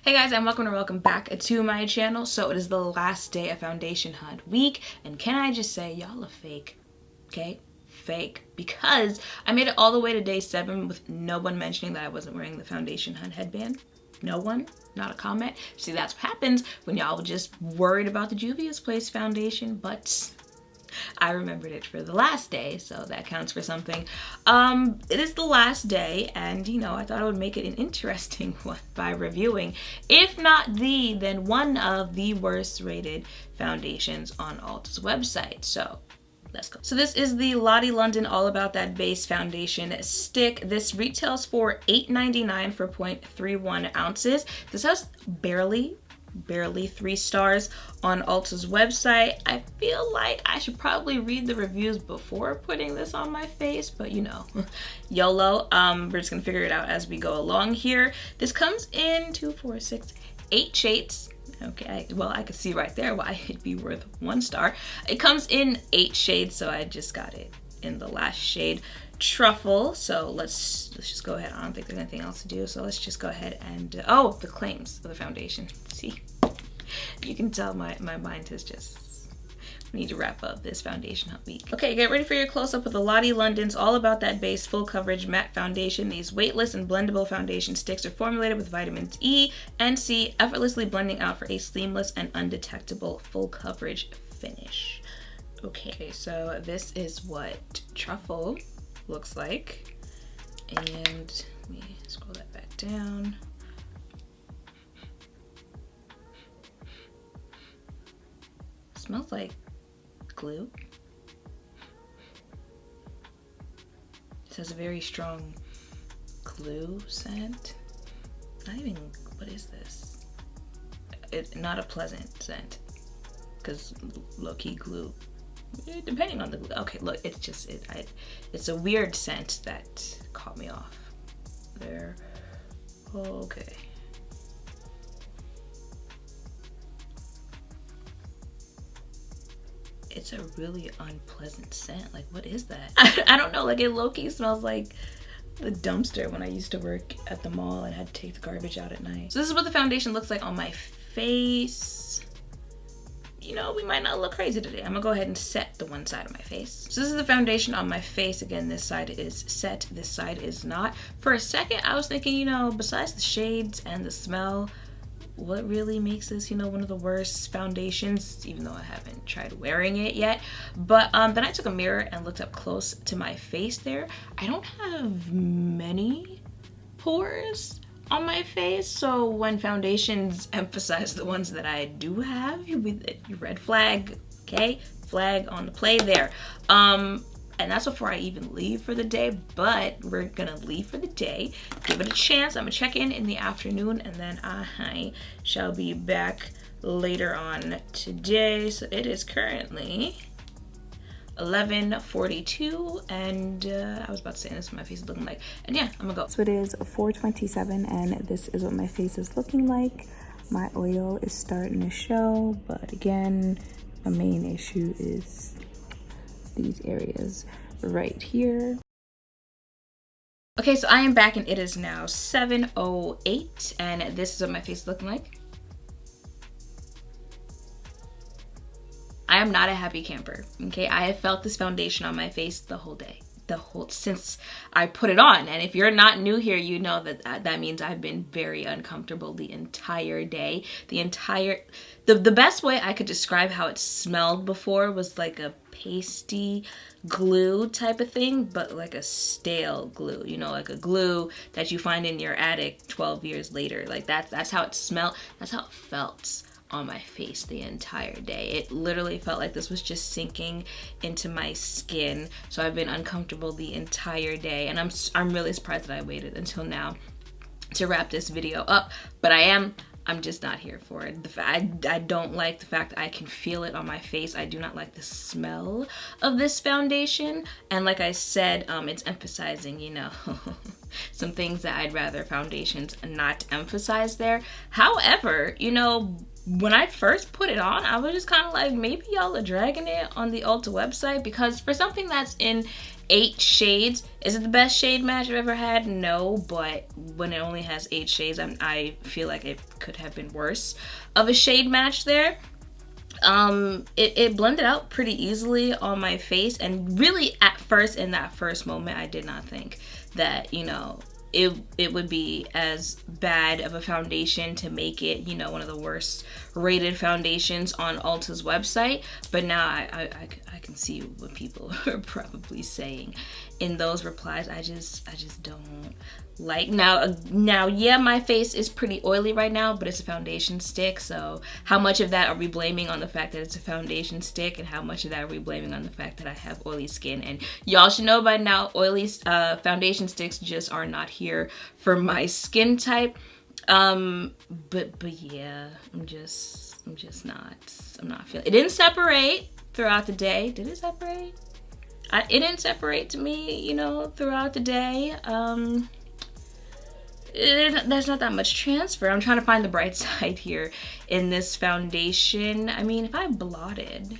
Hey guys, and welcome back to my channel. So it is the last day of foundation hunt week, and can I just say y'all are fake, okay? Fake, because I made it all the way to day 7 with no one mentioning that I wasn't wearing the foundation hunt headband. No one, not a comment. See, that's what happens when y'all were just worried about the Juvia's Place foundation, but I remembered it for the last day, so that counts for something. It is the last day, and you know, I thought I would make it an interesting one by reviewing, if not the, then one of the worst rated foundations on Ulta's website. So let's go. So this is the Lottie London All About That Base Foundation Stick. This retails for $8.99 for 0.31 ounces. This has barely 3 stars on Ulta's website. I feel like I should probably read the reviews before putting this on my face, but you know, YOLO. We're just gonna figure it out as we go along here. This comes in 2, 4, 6, 8 shades. Okay, well, I could see right there why it'd be worth 1 star. It comes in 8 shades, so I just got it in the last shade, Truffle. So let's just go ahead. I don't think there's anything else to do, so let's just go ahead and oh, the claims of the foundation. See, you can tell my mind has just need to wrap up this foundation hunt week. Okay, get ready for your close-up with the Lottie London's All About That Base Full Coverage Matte Foundation. These weightless and blendable foundation sticks are formulated with vitamins E and C, effortlessly blending out for a seamless and undetectable full coverage finish. Okay, so this is what Truffle looks like, and let me scroll that back down. Smells like glue. It has a very strong glue scent. Not even, what is this? It's not a pleasant scent, because low-key glue, depending on the glue. Okay, look, it's just, it's a weird scent that caught me off there. Okay. It's a really unpleasant scent. Like, what is that? I don't know, like it low-key smells like the dumpster when I used to work at the mall and had to take the garbage out at night. So this is what the foundation looks like on my face. You know, we might not look crazy today. I'm gonna go ahead and set the one side of my face. So this is the foundation on my face. Again, this side is set, this side is not. For a second, I was thinking, you know, besides the shades and the smell, what really makes this, you know, one of the worst foundations, even though I haven't tried wearing it yet. But then I took a mirror and looked up close to my face there. I don't have many pores on my face, so when foundations emphasize the ones that I do have, you red flag, okay? Flag on the play there. And that's before I even leave for the day, but we're gonna leave for the day, give it a chance. I'm gonna check in the afternoon, and then I shall be back later on today. So it is currently 11:42, and I was about to say this is what my face is looking like, and yeah, I'm gonna go. So it is 4:27, and this is what my face is looking like. My oil is starting to show, but again, the main issue is these areas right here. Okay, so I am back, and it is now 7:08, and this is what my face is looking like. I am not a happy camper, okay? I have felt this foundation on my face the whole day, since I put it on. And if you're not new here, you know that that means I've been very uncomfortable the entire day. The best way I could describe how it smelled before was like a pasty glue type of thing, but like a stale glue, you know, like a glue that you find in your attic 12 years later. Like that's how it smelled. That's how it felt on my face the entire day. It literally felt like this was just sinking into my skin. So I've been uncomfortable the entire day, and I'm really surprised that I waited until now to wrap this video up, but I'm just not here for it. I don't like the fact that I can feel it on my face. I do not like the smell of this foundation. And like I said, it's emphasizing, you know, some things that I'd rather foundations not emphasize there. However, you know, when I first put it on, I was just kind of like, maybe y'all are dragging it on the Ulta website, because for something that's in 8 shades, is it the best shade match I've ever had? No, but when it only has 8 shades, I feel like it could have been worse of a shade match there. It blended out pretty easily on my face, and really at first, in that first moment, I did not think that, you know, it would be as bad of a foundation to make it, you know, one of the worst rated foundations on Ulta's website. But now I can see what people are probably saying in those replies. I just don't like. Now yeah, my face is pretty oily right now, but it's a foundation stick, so how much of that are we blaming on the fact that it's a foundation stick, and how much of that are we blaming on the fact that I have oily skin? And y'all should know by now, oily foundation sticks just are not here for my skin type. But yeah, I'm not feeling it. Didn't separate throughout the day. Did it separate? It didn't separate to me, you know, throughout the day. There's not that much transfer. I'm trying to find the bright side here in this foundation. I mean, if I blotted,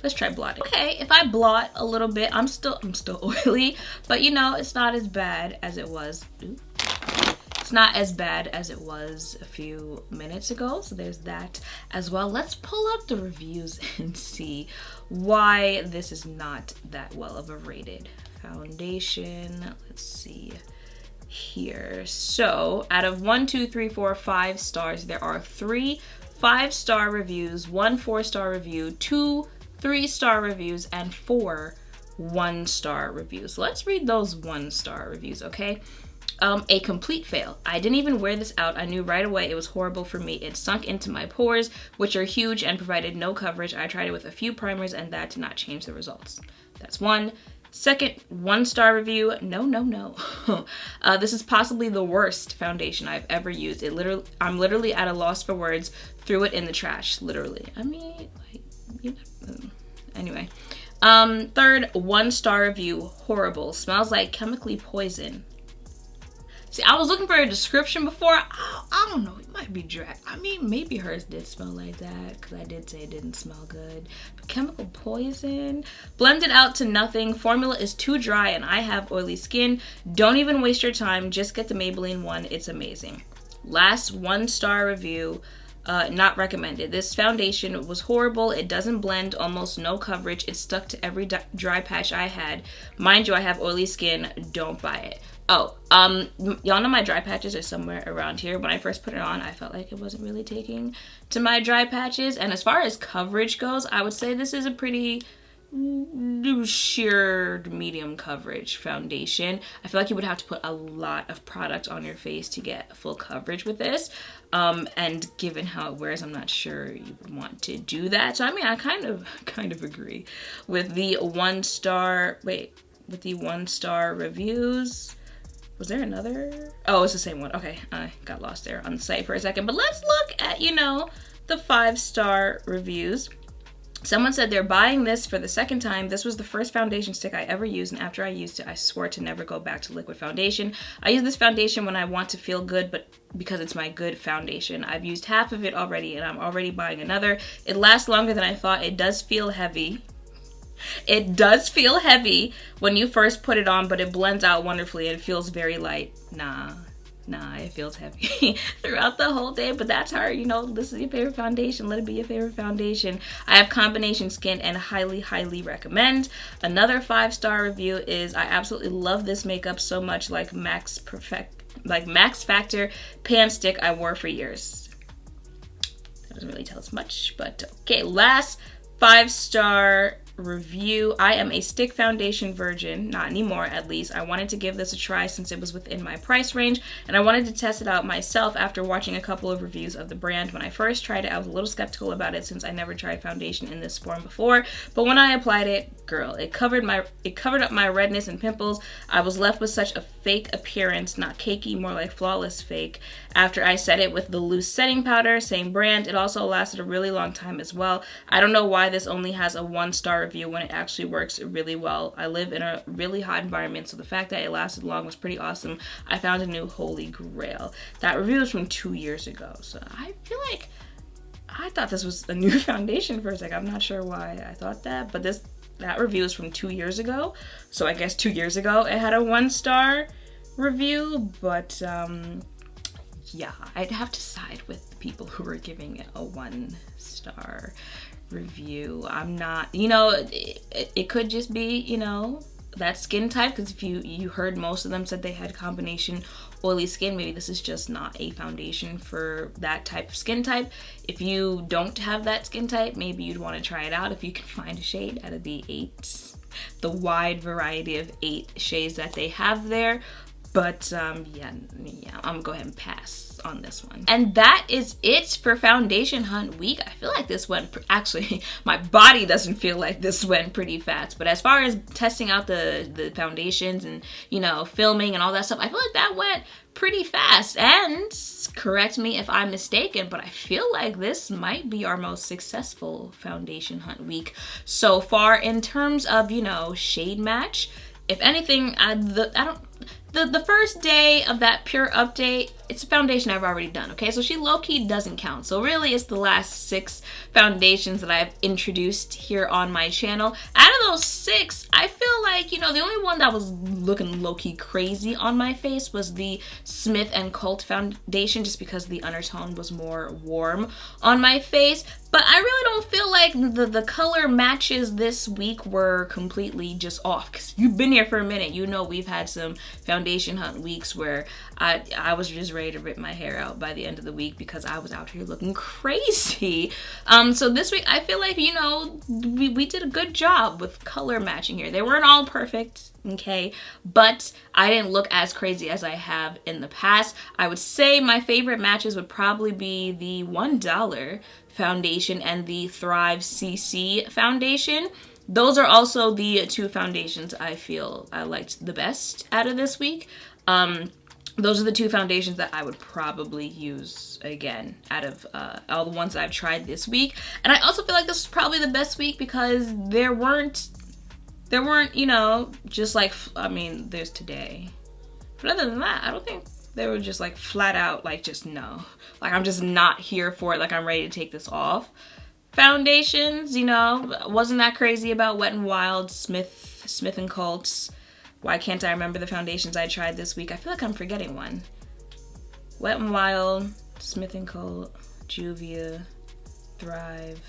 let's try blotting. Okay, if I blot a little bit, I'm still oily, but you know, it's not as bad as it was. It's not as bad as it was a few minutes ago, so there's that as well. Let's pull up the reviews and see why this is not that well of a rated foundation. Let's see here. So out of 1, 2, 3, 4, 5 stars, there are 3 5-star reviews, 1 4-star review, 2 3-star reviews, and 4 1-star reviews. Let's read those 1-star reviews, okay? A complete fail. I didn't even wear this out. I knew right away it was horrible for me. It sunk into my pores, which are huge, and provided no coverage. I tried it with a few primers, and that did not change the results. That's 1. Second 1-star review. No. This is possibly the worst foundation I've ever used. I'm literally at a loss for words. Threw it in the trash, literally. I mean, like, you know, anyway. Third 1-star review. Horrible. Smells like chemically poison. See, I was looking for a description before. I don't know. It might be dry. I mean, maybe hers did smell like that, because I did say it didn't smell good. But chemical poison. Blended out to nothing. Formula is too dry, and I have oily skin. Don't even waste your time. Just get the Maybelline one. It's amazing. Last 1-star review. Not recommended. This foundation was horrible. It doesn't blend, almost no coverage. It stuck to every dry patch I had. Mind you, I have oily skin. Don't buy it. Oh, y'all know my dry patches are somewhere around here. When I first put it on, I felt like it wasn't really taking to my dry patches. And as far as coverage goes, I would say this is a pretty sheer medium coverage foundation. I feel like you would have to put a lot of product on your face to get full coverage with this. And given how it wears, I'm not sure you would want to do that. So I mean, I kind of agree with the 1-star. Wait, with the 1-star reviews. Was there another? Oh, it's the same one. Okay, I got lost there on the site for a second. But let's look at, you know, the 5-star reviews. Someone said they're buying this for the second time. This was the first foundation stick I ever used, and after I used it, I swore to never go back to liquid foundation. I use this foundation when I want to feel good, but because it's my good foundation. I've used half of it already, and I'm already buying another. It lasts longer than I thought. It does feel heavy. It does feel heavy when you first put it on, but it blends out wonderfully. It feels very light. Nah, it feels heavy throughout the whole day, but that's her. You know, this is your favorite foundation. Let it be your favorite foundation. I have combination skin and highly, highly recommend. Another 5-star review is, I absolutely love this makeup so much, like Max Factor pan stick I wore for years. That doesn't really tell us much, but okay. Last 5-star review. I am a stick foundation virgin, not anymore at least. I wanted to give this a try since it was within my price range, and I wanted to test it out myself after watching a couple of reviews of the brand. When I first tried it, I was a little skeptical about it since I never tried foundation in this form before, but when I applied it, girl, it covered up my redness and pimples. I was left with such a fake appearance, not cakey, more like flawless fake. After I set it with the loose setting powder, same brand, it also lasted a really long time as well. I don't know why this only has a 1-star review when it actually works really well. I live in a really hot environment, so the fact that it lasted long was pretty awesome. I found a new holy grail. That review is from 2 years ago, so I feel like I thought this was a new foundation for a second. I'm not sure why I thought that, but that review is from 2 years ago. So I guess 2 years ago it had a 1-star review, but yeah, I'd have to side with the people who were giving it a 1-star review. I'm not, it could just be, that skin type, because if you heard, most of them said they had combination oily skin. Maybe this is just not a foundation for that type of skin type. If you don't have that skin type, maybe you'd want to try it out if you can find a shade out of the wide variety of 8 shades that they have there. But yeah, I'm gonna go ahead and pass on this one. And that is it for foundation hunt week. I feel like this went, actually, my body doesn't feel like this went pretty fast. But as far as testing out the foundations and, filming and all that stuff, I feel like that went pretty fast. And correct me if I'm mistaken, but I feel like this might be our most successful foundation hunt week so far in terms of, shade match. If anything, the first day of that pure update, it's a foundation I've already done, okay? So she low-key doesn't count. So really, it's the last 6 foundations that I've introduced here on my channel. Out of those 6, I feel like, the only one that was looking low-key crazy on my face was the Smith & Colt foundation, just because the undertone was more warm on my face. But I really don't feel like the color matches this week were completely just off. Because you've been here for a minute. We've had some foundation hunt weeks where I was just ready to rip my hair out by the end of the week because I was out here looking crazy. So this week, I feel like, we did a good job with color matching here. They weren't all perfect, okay? But I didn't look as crazy as I have in the past. I would say my favorite matches would probably be the $1 foundation and the Thrive CC foundation. Those are also the 2 foundations I feel I liked the best out of this week. Those are the 2 foundations that I would probably use again out of all the ones that I've tried this week. And I also feel like this was probably the best week because there weren't, just like, there's today. But other than that, I don't think they were just like flat out, like just no. Like I'm just not here for it, like I'm ready to take this off. Foundations, wasn't that crazy about Wet n Wild, Smith & Colt's. Why can't I remember the foundations I tried this week? I feel like I'm forgetting one. Wet n Wild, Smith & Colt, Juvia, Thrive,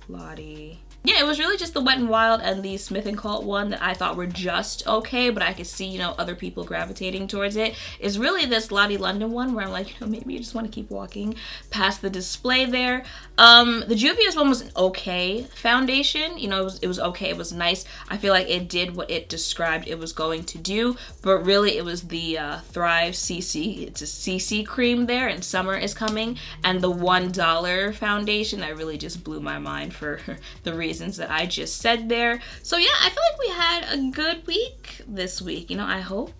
Lottie. Yeah, it was really just the Wet n Wild and the Smith & Colt one that I thought were just okay, but I could see, other people gravitating towards it. Is really this Lottie London one where I'm like, maybe you just want to keep walking past the display there. The Juvia's one was an okay foundation. It was okay. It was nice. I feel like it did what it described it was going to do, but really it was the Thrive CC. It's a CC cream there, and summer is coming, and the $1 foundation that really just blew my mind for the reasons that I just said there. So yeah, I feel like we had a good week this week. I hope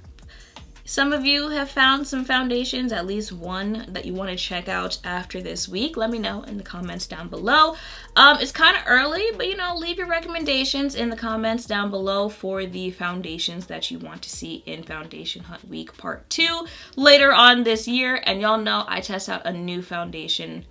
some of you have found some foundations, at least one that you want to check out after this week. Let me know in the comments down below. It's kind of early, but leave your recommendations in the comments down below for the foundations that you want to see in Foundation Hunt Week Part 2 later on this year. And y'all know I test out one new foundation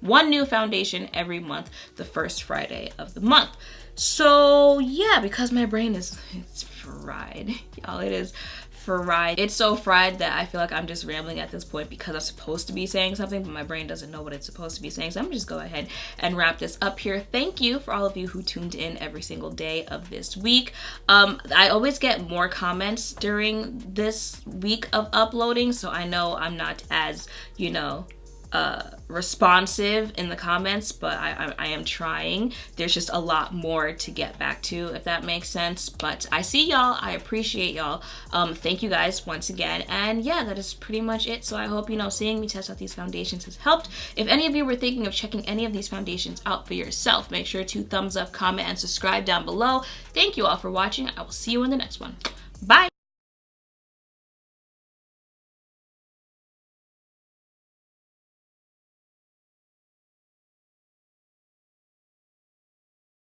every month, the first Friday of the month. So yeah, because my brain it's fried, y'all, it is fried. It's so fried that I feel like I'm just rambling at this point because I'm supposed to be saying something, but my brain doesn't know what it's supposed to be saying. So I'm just go ahead and wrap this up here. Thank you for all of you who tuned in every single day of this week. I always get more comments during this week of uploading, so I know I'm not as, responsive in the comments, but I am trying. There's just a lot more to get back to, if that makes sense. But I see y'all. I appreciate y'all. Thank you guys once again. And yeah, that is pretty much it. So I hope, seeing me test out these foundations has helped. If any of you were thinking of checking any of these foundations out for yourself, make sure to thumbs up, comment, and subscribe down below. Thank you all for watching. I will see you in the next one. Bye.